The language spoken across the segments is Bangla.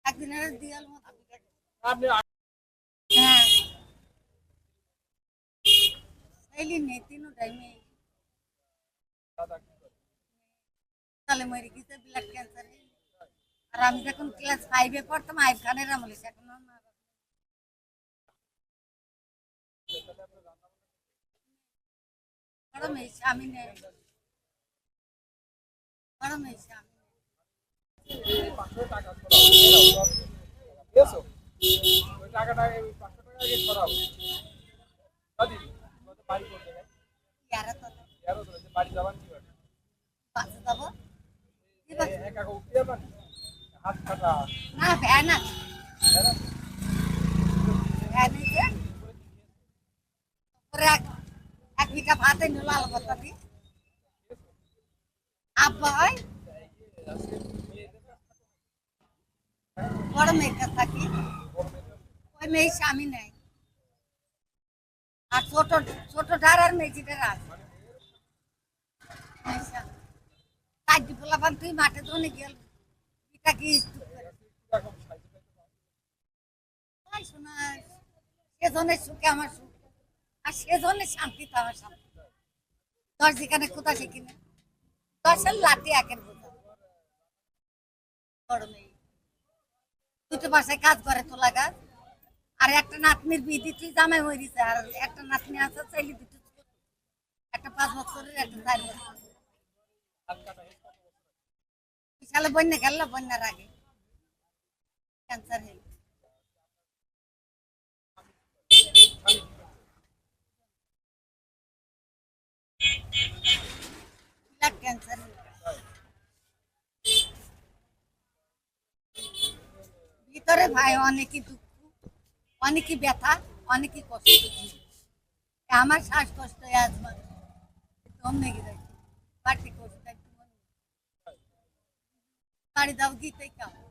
একদিনের দিয়াল মতো আপনি হ্যাঁ এলি নেই তিনও টাইমে তাহলে মরে গেছে ব্লাড ক্যান্সার আর আমি যখন ক্লাস 5 এ পড়তাম আইব খানের আমলে এখন বড় মেয়ে স্বামী নেই বড় মেয়ে স্বামী ইয়ারা তো বাসে যাবো কি বাসে? না ভ্যান আছে ভ্যান আছে পরে এক বিঘা ভাত এনে লাল কথা দি আব্বা হয় বড় মেয়ের কাছে থাকি ওই মেয়ে স্বামী নেই আর ছোট ছোট ধারার মেয়েটিটার আছে কাজ পোলাপান তুই মাঠে ধনে গেল এটা কি শোনা সেজনের সুখে আমার সুখ আর সেজনের শান্তিতে আমার শান্তি দশ যেখানে কোথা শিখিনি দশের লাঠি একের বোঝা বড় মেয়ে দুটো বাসায় কাজ করে তোলা গাছ আর একটা নাতনির বিয়ে দিতে জামাই হয়ে দিছে আর একটা নাতনি আছে চাইলে দুটো একটা 5 বছরের একটা 4 বছর বিশালে বন্যা গেল বন্যার আগে ক্যান্সার হয়ে ব্লাড ক্যান্সার ভিতরে ভাই অনেকই দুঃখ অনেকই ব্যথা অনেকই কষ্ট আমার শ্বাসকষ্ট আজমা দম লেগে যাচ্ছে বাড়তি কষ্ট বাড়ি দাও দিতে কেমন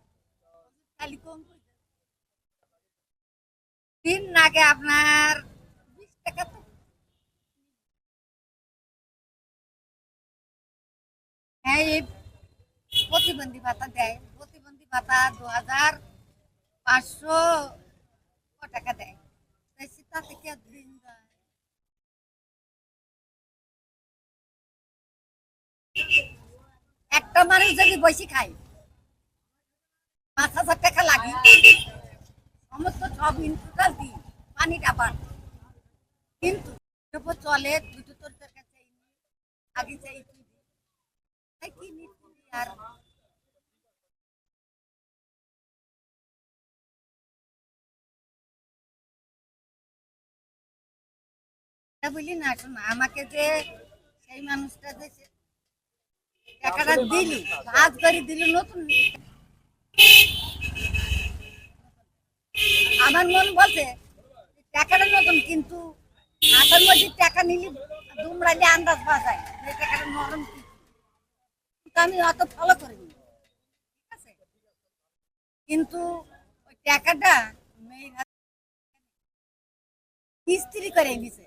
খালি কম দিন আগে আপনার 20 টাকা তো হ্যাঁ এই প্রতিবন্ধী ভাতা দেয় প্রতিবন্ধী ভাতা 2500 টাকা দেয় তা থেকে দিন যায় একটা মানুষ যদি বসে খায় 5,000 টাকা লাগে সমস্ত সব ইনটোটাল দিই পানিটা পান কিন্তু চলে দুটো তোর কাছে আগে চাই কি নিচ্ছি আর বলি না শোনা আমাকে যে সেই মানুষটা যে টাকাটা দিলি ভাগ করে দিলি নতুন আমার মন বলছে টাকাটা নতুন কিন্তু হাতের মধ্যে টাকা নিলি দুমড়াইলে আন্দাজ পাওয়া যায় যে টাকাটা নরম কিন্তু আমি অত ফলো করিনি ঠিক আছে কিন্তু ওই টাকাটা মেয়ের ইস্ত্রি করে নিছে